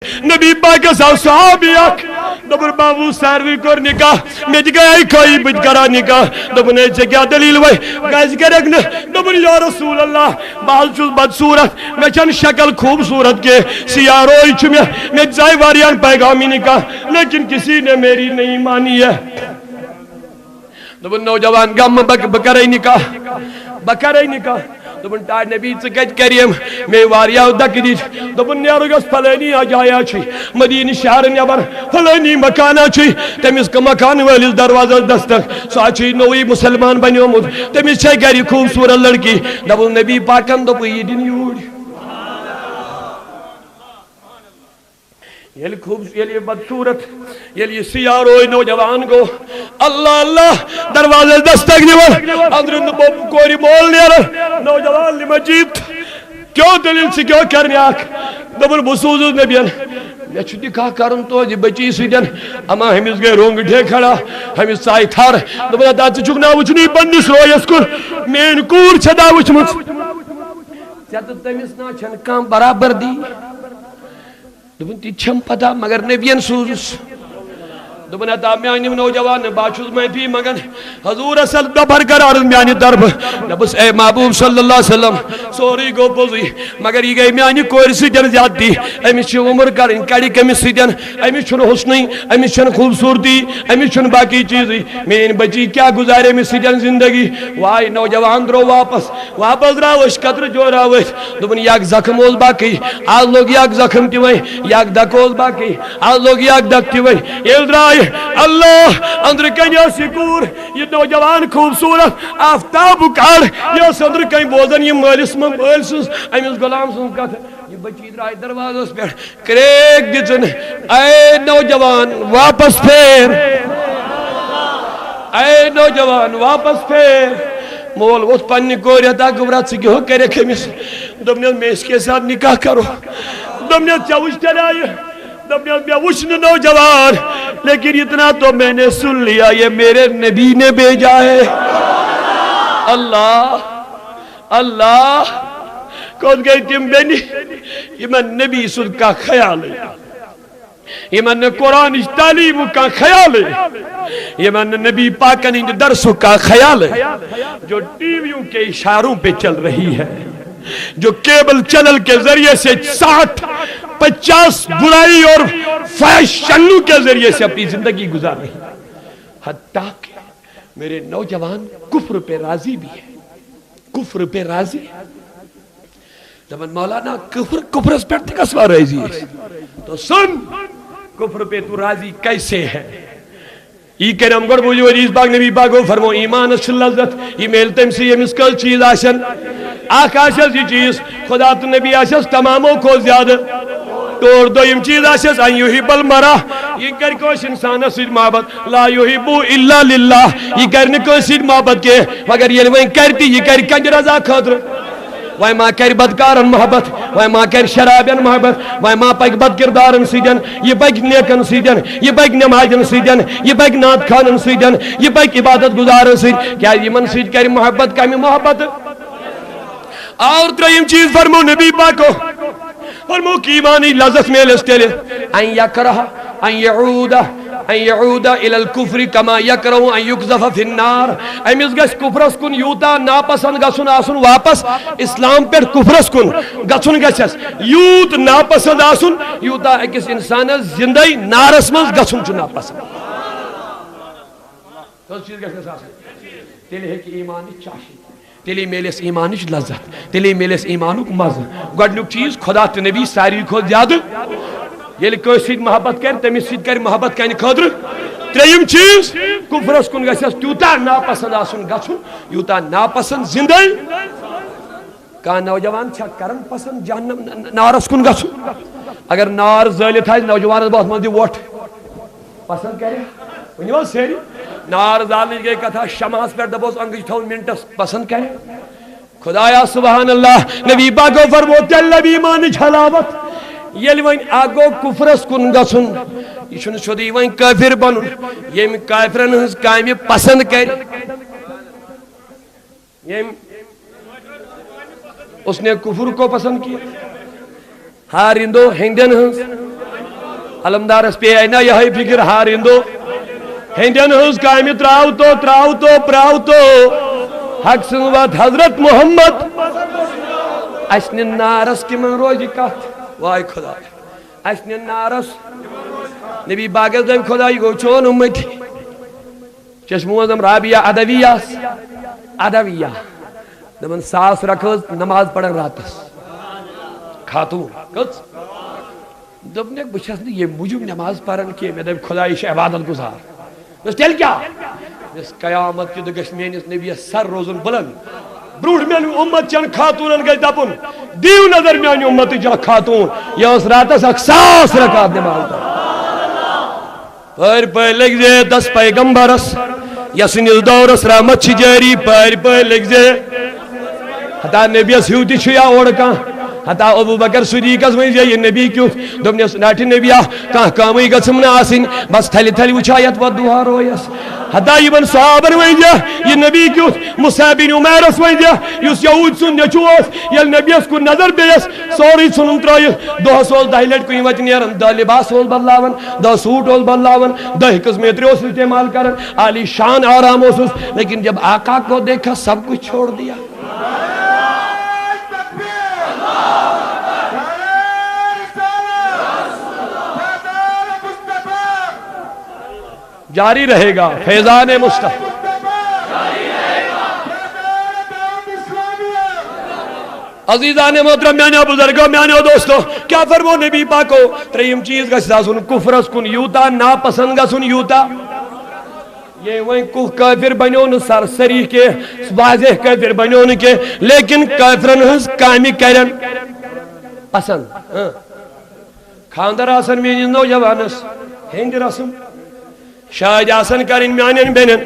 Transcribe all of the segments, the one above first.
نبی پاک ساو صحابی اک دبر بابو ساروی کر نکاح میں گئی کھائی بج کرا نکاح دبنے سے کیا دلیل وے گیس کرک نا دبر یا رسول اللہ بال چوز بدصورت میں چن شکل خوبصورت کے سیاہ روئی چھ میں جائے واریان پیغامی نکاح لیکن کسی نے میری نہیں مانی ہے دبن نوجوان گم بکرائی نکاح دبن تار نبی چکت کریم میں واریاو دک دیت دبن نیارگس فلانی آجایا چھی مدینی شہر نیابر فلانی مکانا چھی تمیز کا مکان والیز دروازہ دستک ساچھی نوی مسلمان بنیو مد تمیز چھے گری خوبصورت لڑکی دبن نبی پاکن دبو یہ دن یوڑی یہ بدصورت یہ سیاہ روئی نوجوان کو اللہ اللہ دروازے دستک نیور اندر کوری بول نیر نوجوان لی مجید کیوں دلیل سے کیوں کرنے آکھ دبر بسوز نبیان میں چھتی کہا کرن تو جی بچی سیدن اما ہمیز گئے رونگ ڈھے کھڑا ہمیز سائی تھار دبر دا چکنا وچنی بندس روی اسکر مین کور چھدا وچمت چیت تمیز نا چھن کام برابر دی دبن تی چھم پتا مگر نبیان سوزس دبن اتا میانی نوجوان باچوز میں بھی مگن حضور اصل دبھر کر عرض میانی درب نبس اے محبوب صلی اللہ علیہ وسلم سوری گو پوزی مگر یہ گئی میانی کوئی سی جن زیاد دی امیس چھو عمر کر انکاری کمی سی جن امیس چھو حسنی امیس چھو خوبصورتی امیس چھو باقی چیزی میں ان بچی کیا گزارے میں سی جن زندگی وائی نوجوان درو واپس راوش قطر جو راوش دبن یک زخم اوز باقی آج لوگ یک زخم تی وئی یک دک اوز باقی آج لوگ یک دک تی وئی یہ درائی اللہ اندر کنیا سکور یہ نوجوان خوبصورت آفتاب کار یہ اندر کہیں بوزن یہ مالس میں مالسس امیز غلام سن کہتا یہ بچی درائی دروازہ پر کریک دچن اے نوجوان واپس پھیر اے نوجوان واپس پھیر مول وہ پنی کوریتا گورات سے کیوں کرے کمیس دمنے میں اس کے ساتھ نکاح کرو دمنے چاوش چلائے دمنے میں وشن نوجوان لیکن اتنا تو میں نے سن لیا یہ میرے نبی نے بھیجا ہے اللہ اللہ کون گئی تم بینی یہ میں نبی سن کا خیال ہے یہ میں نے قرآن تعلیم کا خیال ہے یہ میں نے نبی پاکن درسوں کا خیال ہے جو ٹی ویوں کے اشاروں پہ چل رہی ہے جو کیبل چینل کے ذریعے سے 60-50 برائی اور فیشنوں کے ذریعے سے اپنی زندگی گزار رہی ہے حتیٰ کہ میرے نوجوان کفر پہ راضی بھی ہے کفر پہ راضی ہے جب مولانا کفر اس پر تکسوا راضی ہے تو سن کفر پہ تو راضی کیسے ہے یہ کہ ہم گوڑ بوجھو عزیز باغ نبی باغو فرمو ایمان اس لذت یہ میلتم سے یہ مسکل چیز آشن آکاشس یہ چیز خدا تو نبی آشس تماموں کو زیادہ توڑ دویم چیز آشس ان یحب المرا یہ کر کوش انسان سید محبت لا یحبو الا للہ یہ کرنے کو سید محبت کے مگر یہ وہ کرتی یہ کر کنج رضا خاطر وای ماں کر بدکارن محبت وای ماں کر شرابین محبت وای ماں پک بد کردارن سیدن یہ پک نیکن سیدن یہ پک نمازن سیدن یہ پک نات خانن سیدن یہ پک عبادت گزارن سید کیا یہ من سید کر محبت کمی محبت اور ترہیم چیز فرمو نبی پاکو فرمو کی ایمانی لذت میں لستیلے ان یکرہ ان یعودہ الى الكفر کما یکرہو ان یکزف فی النار امیز گس کفرس کن یوتا ناپسند گسن آسن واپس اسلام پر کفرس کن گسن گسس یوت ناپسند آسن یوتا اکس انسان زندگی نارس مز گسن چو ناپسند کس چیز گسس آسن تیلے ہے کہ ایمانی چاشی تیلی میلیس ایمانش لذت تیلی میلیس ایمانک مزہ گوڑنک چیز خدا تو نبی ساری کو زیادہ یہ کوئی سید محبت کر تمی سید کر محبت کرنے خاطر تریم چیز کفرس کن گسس تیوتا ناپسند آسن گسن یوتا ناپسند زندگی کہاں نوجوان چھا کرن پسند جہنم نارس کن گسن اگر نار زالت ہے نوجوان بہت مندی ووٹ پسند کرے ونیو سیری نار زالت گئی کتھا شماس پر دبوس انگج تھون منٹس پسند کرے خدایا سبحان اللہ نبی باگو فرمو تیل نبی مانی چھلاوت یل وین آگو کفرس کن گسن یہ چھن شدی وین کافر بنن یم کافرن ہنس کامی پسند کر یم اس نے کفر کو پسند کیا ہارندو ہندن ہنس علمدارس پہ اینا یہ فکر ہارندو ہندین ہز کامی تراو تو حق سنوات حضرت محمد اسن نارس کی من روزی کت وائی خدا اسن نارس نبی باغز دم خدا یہ گو چون امتی چشم اعظم رابعہ ادویہ دمن ساس رکھز نماز پڑھن راتس خاتون کس دبنے بچھس نے یہ موجب نماز پڑھن کی میں دم خدا یہ عبادت گزار بس تیل کیا اس قیامت کی دگش میں اس نبی سر روزن بلند بروڑ میں امت چن خاتونن گئی دپن دیو نظر میں امت جا خاتون یہ اس راتس اکساس رکعت نماز پر لگ دے 10 پیغمبرس یسن دورس رحمت چھ جاری پر لگ دے حتا نبی اس ہیوتی چھیا اوڑکا حتا ابو بکر صدیق اس میں یہ نبی کیوں دمنے ناٹی نبی کہاں کامی گسم نہ آسن بس تھلی تھلی وچھایت و دعا رویس حتا ابن صحابن میں یہ نبی کیوں مصعب بن عمیر اس میں یس یہود سن نچوس یل نبی اس کو نظر بیس سوری سنن ترائی دو سول دہلٹ کو وت نیرن دا لباس ول بدلاون دا سوٹ ول بدلاون دا قسم تریوس استعمال کرن عالی شان آرام اس لیکن جب آقا کو دیکھا سب کچھ چھوڑ دیا جاری رہے گا فیضان مصطفی عزیزان محترم میاں بزرگوں میاں دوستو کیا فرمو نبی پاکو تریم چیز گا سن کفرس کن یوتا ناپسند گا سن یوتا یہ وہیں کافر بنیون سرسری کے واضح کافر بنیون کے لیکن کافرن ہز کامی کرن پسند خاندر آسن میں نوجوانس ہند رسم شاید آسن کرن میانین بینن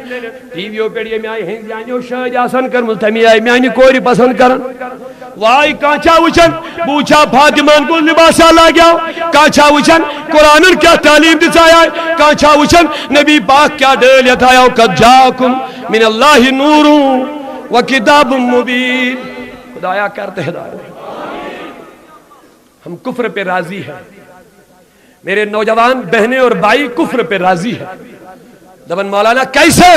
ٹی ویو پیڑ یہ میائی ہند جانیو شاید آسن کر ملتمی آئی میانی کوئی پسند کرن وائی کانچا وچن بوچھا فاطمان کو لباسا لاگیا کانچا وچن قرآن کیا تعلیم دسایا کانچا وچن نبی پاک کیا ڈیلیت آیا قد جاکم من اللہ نور و کتاب مبین خدایا کرتے ہدایت ہم کفر پہ راضی ہیں میرے نوجوان بہنیں اور بھائی کفر پہ راضی ہے دبن مولانا کیسے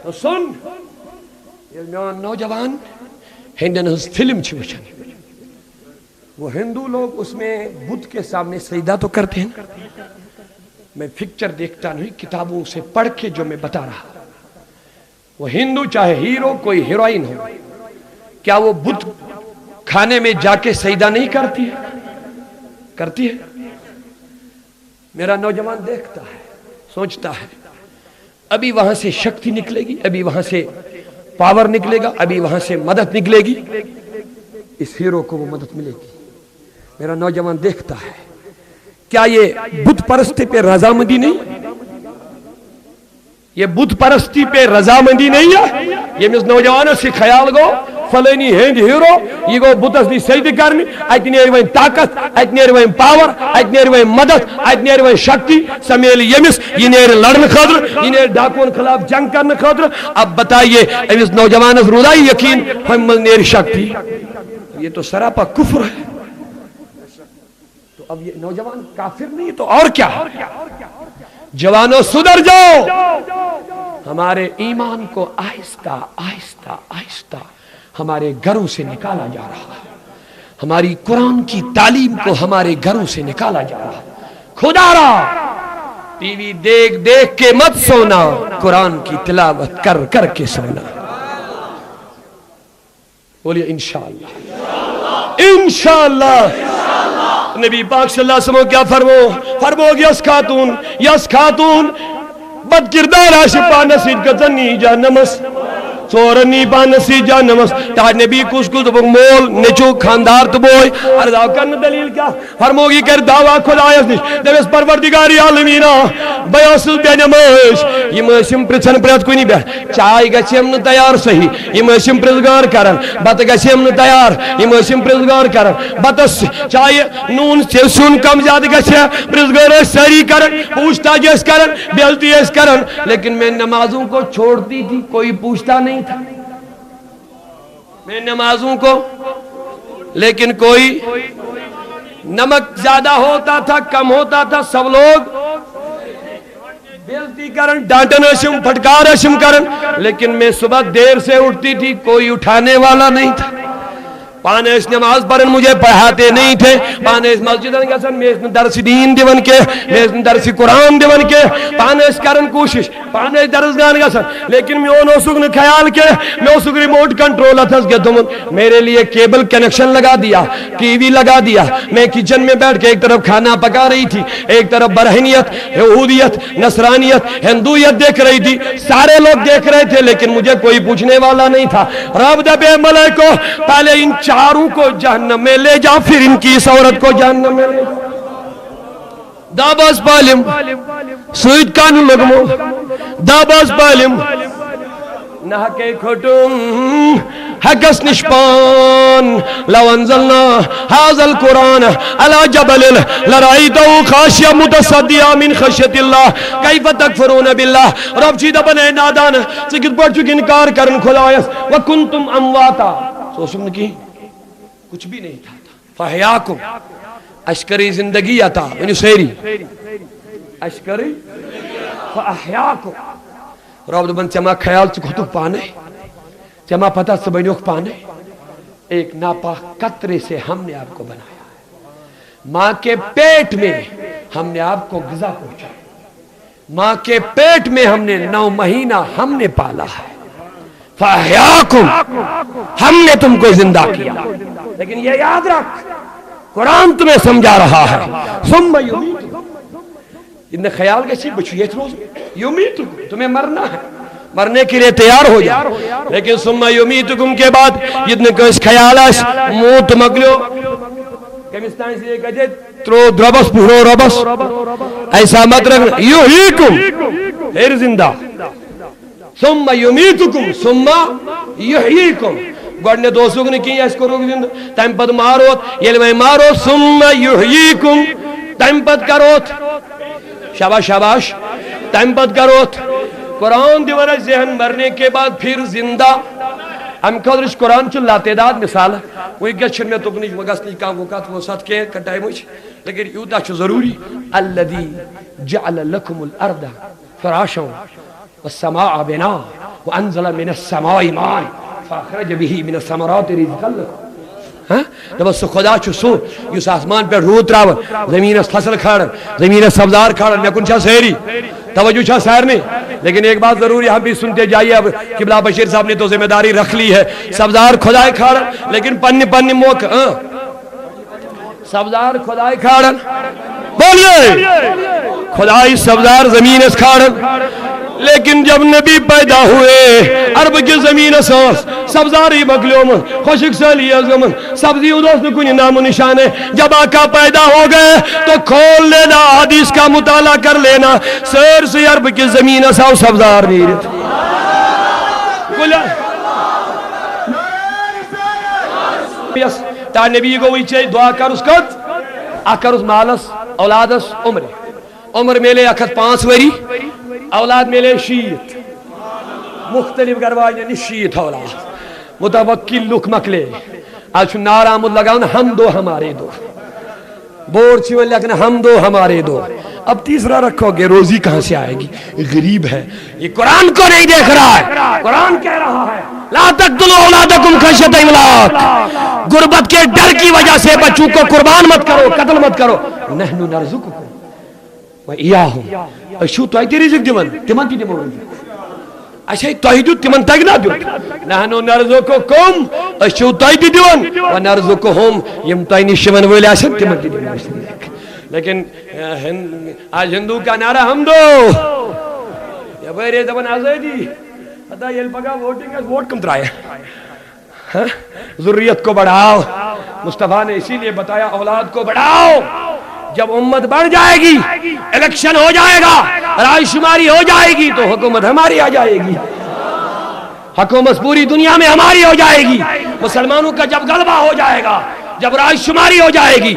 تو سن یہ نوجوان ہندن فلم چھوچن وہ ہندو لوگ اس میں بدھ کے سامنے سجدہ تو کرتے ہیں میں پکچر دیکھتا نہیں کتابوں سے پڑھ کے جو میں بتا رہا وہ ہندو چاہے ہیرو کوئی ہیروئن ہو کیا وہ بدھ کھانے میں جا کے سجدہ نہیں کرتی ہے میرا نوجوان دیکھتا ہے سوچتا ہے ابھی وہاں سے شکتی نکلے گی ابھی وہاں سے پاور نکلے گا ابھی وہاں سے مدد نکلے گی اس ہیرو کو وہ مدد ملے گی میرا نوجوان دیکھتا ہے کیا یہ بدھ پرستی پہ رضامندی نہیں یہ بدھ پرستی پہ رضامندی نہیں ہے یہ مس نوجوانوں سے خیال گو فلانی ہند ہیرو یہ گو بدھس دی سجدہ کرنی ات نیر وین طاقت ات نیر وین پاور ات نیر وین مدد ات نیر وین شکتی سمیل یمس یہ نیر لڑن خاطر یہ نیر ڈاکون خلاف جنگ کرنے خاطر اب بتائیے امس نوجوان رودا یقین ہم نیر شکتی یہ تو سراپا کفر ہے تو اب یہ نوجوان کافر نہیں تو اور کیا جوانوں سدھر جاؤ ہمارے ایمان کو آہستہ آہستہ آہستہ ہمارے گھروں سے نکالا جا رہا ہے ہماری قرآن کی تعلیم کو ہمارے گھروں سے نکالا جا رہا ہے خدا را ٹی وی دیکھ دیکھ کے مت سونا قرآن کی تلاوت کر کر کے سونا بولیے انشاءاللہ انشاءاللہ نبی پاک صلی اللہ علیہ وسلم کیا فرمو یس خاتون بد کردار آشپا نسید گزنی جانمس چورنی پانسی جانمس تا نبی کس مول نچو خاندار تو بوئی ارزاو کرن دلیل کیا فرموگی کر دعویٰ خدایس نش دویس پروردگاری عالمینا بیاسل بینمش یہ مسیم پرچن پریت کوئی نہیں بیٹھ چائے گچیم نو تیار صحیح یہ مسیم پرزگار کرن بات گچیم نو تیار یہ مسیم پرزگار کرن باتس چائے نون سون کم زیادہ گچے پرزگار ساری کرن پوچھتا جیس کرن بیلتی ایس کرن لیکن میں نمازوں کو چھوڑتی تھی کوئی پوچھتا نہیں تھا میں نمازوں کو لیکن کوئی نمک زیادہ ہوتا تھا کم ہوتا تھا سب لوگ بےعزتی کرن ڈانٹن اشم پھٹکار اشم کرن، لیکن میں صبح دیر سے اٹھتی تھی کوئی اٹھانے والا نہیں تھا. پانے اس نماز پڑھن مجھے پڑھاتے نہیں تھے، پانے اس مسجد گژھن میں اس درس دین دیون کے، میں اس درس قرآن دیون کے، پانے اس کرن کوشش، پانے اس درس گان گژھن، لیکن میں اون اوسک نہ خیال کے میں اوسک ریموٹ کنٹرول اتھس کے تمن میرے لیے کیبل کنیکشن لگا دیا، ٹی وی لگا دیا، میں کچن میں بیٹھ کے ایک طرف کھانا پکا رہی تھی، ایک طرف برہنیت، یہودیت، نصرانیت، ہندویت دیکھ رہی تھی، سارے لوگ دیکھ رہے تھے لیکن مجھے کوئی پوچھنے والا نہیں تھا. رب دبے ملائکو پہلے ان چاروں کو جہنم میں لے جا، پھر ان کی اس عورت کو جہنم میں لے جا. داباز بالم سوید کانو لگمو داباز بالم نہ کے کھٹم حقس نشپان لو انزلنا هذا القرآن على جبل لرأيته خاشعا متصدعا من خشية الله كيف تكفرون بالله. رب چیدہ بنے نادان سکت پڑھ چکی انکار کرن خدایس وکنتم امواتا سوچم نکی کچھ بھی نہیں تھا. فحیاکم اشکری زندگی عطا ونی سیری اشکری فاحیاکم. رب دبن چما خیال چکھتو پانے چما پتہ سبینوک پانے ایک ناپاک قطرے سے ہم نے آپ کو بنایا، ماں کے پیٹ میں ہم نے آپ کو غذا پہنچایا، ماں کے پیٹ میں ہم نے 9 مہینہ ہم نے پالا ہے. فاحیاکم ہم نے تم کو زندہ کیا. لیکن یہ یاد رکھ قرآن تمہیں سمجھا رہا ہے ثم یمیتکم. اتنے خیال کیسی بچو یہ روز یمیتکم تمہیں مرنا ہے، مرنے کے لیے تیار ہو جا. لیکن ثم یمیتکم کے بعد جتنے کو اس خیال ہے موت مگلو کمیستان سے یہ کہتے ترو دربس پہرو ربس ایسا مت رکھ یحییکم پھر زندہ ثم یمیتکم ثم یحییکم. گوڑنے دوستوں نے کی اس کو روک زندہ تیم پد ماروت یہ میں مارو ثم یحییکم تیم پد کروت شاباش شاباش تیم پد کروت. قرآن دیوانا ذہن مرنے کے بعد پھر زندہ ہم قدرش قرآن چل لا تعداد مثال وہی گچھن میں تکنیش مگسنی کام وقت وہ ساتھ کے کٹائے مجھ لیکن یودا چھو ضروری الذی جعل لکم الارض فراشا والسماء بنا وانزل من السماء ماء فاخرج به من الثمرات رزقا لكم. جب اس خدا چھو سو یس آسمان پر روح تراون زمین اس فصل کھاڑن زمین اس سبزار کھاڑن میں کن چھا سہری توجہ چھا سہر نہیں. لیکن ایک بات ضروری ہم بھی سنتے جائیے. اب قبلہ بشیر صاحب نے تو ذمہ داری رکھ لی ہے سبزار خدای کھاڑن لیکن پنی موقع سبزار خدای کھاڑن بولیے خدای سبزار زمین اس کھاڑن. لیکن جب نبی پیدا ہوئے عرب کی زمین ساس سبزاری بکلیوں میں خوشک سالی ازمن سبزی ادوس میں کوئی نام و نشان ہے. جب آقا پیدا ہو گئے تو کھول لینا حدیث کا مطالعہ کر لینا سیر سے عرب کی زمین ساس سبزار نہیں رہتا. تا نبی کو وہی چاہیے دعا کر اس کت اکر اس مالس اولادس عمر میلے اکت 5 وری اولاد میلے شیت مختلف گرواج یعنی شیت اولاد متوکل لک مکلے آج نار آمد لگاؤں ہم دو ہمارے دو بور چیون لیکن ہم دو ہمارے دو. اب تیسرا رکھو گے روزی کہاں سے آئے گی؟ غریب ہے یہ قرآن کو نہیں دیکھ رہا ہے. قرآن کہہ رہا ہے لا تقتلوا اولادکم خشیۃ املاق غربت کے ڈر کی وجہ سے بچوں کو قربان مت کرو قتل مت کرو. نحن نرزقکم وإياهم اشو تو ایتی رزق دیون تمن تی دیون اچھا تو ایدو تمن تگ نہ دیو نحن نرزقکم اشو تو ایتی دیون ونرزقهم یم تو نشون ولی اسن تمن تی دیون. لیکن آج ہندو کا نعرہ ہم دو یا بھائی زبان آزادی ادا یہ پگا ووٹنگ ہے ووٹ کم ترائے ذریت کو بڑھاؤ. مصطفیٰ نے اسی لیے بتایا اولاد کو بڑھاؤ. جب امت بڑھ جائے گی الیکشن ہو جائے گا رائے شماری ہو جائے گی تو حکومت ہماری آ جائے گی. حکومت پوری دنیا میں ہماری ہو جائے گی. مسلمانوں کا جب غلبہ ہو جائے گا جب رائے شماری ہو جائے گی،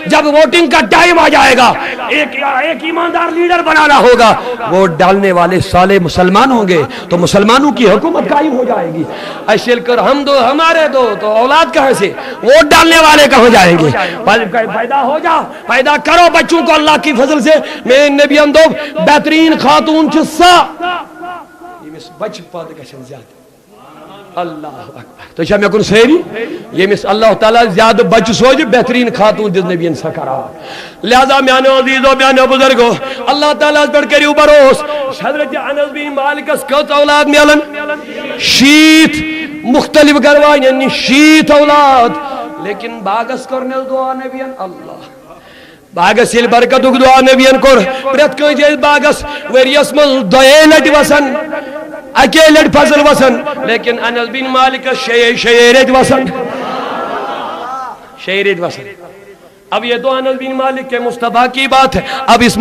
جب ووٹنگ کا ٹائم آ جائے گا، ایک ایماندار لیڈر بنانا ہوگا، ووٹ ڈالنے والے صالح مسلمان ہوں گے تو مسلمانوں کی حکومت قائم ہو جائے گی۔ ایسے کر ہم دو ہمارے دو تو اولاد کہاں سے، ووٹ ڈالنے والے کہاں جائیں گے؟ پیدا ہو جا، پیدا کرو بچوں کو اللہ کی فضل سے۔ میں نبی ہم دو بہترین خاتون چھسا یمس بچ پاد گژھن زیادہ، اللہ اکبر تو میں کن سیری یمس اللہ تعالیٰ زیادہ بچ سوچ بہترین خاتون دس نبی سا کرا۔ لہذا میانو عزیزو میانو بزرگو اللہ تعالیٰ پر کریو بروس۔ حضرت انس بن مالکس کت اولاد میلن؟ شیت، مختلف گروائن شیت اولاد، لیکن باغس کرنل دعا نبیان اللہ باغس یل برکت دعا نبیان کور پرت کنس باغس وریس من دے لٹ وسن اکے لٹ فضل وسن، لیکن انس بن مالک شیرت وسن، شیرت وسن۔ اب یہ تو انس بن مالک کے مصطفیٰ کی بات ہے، اب اس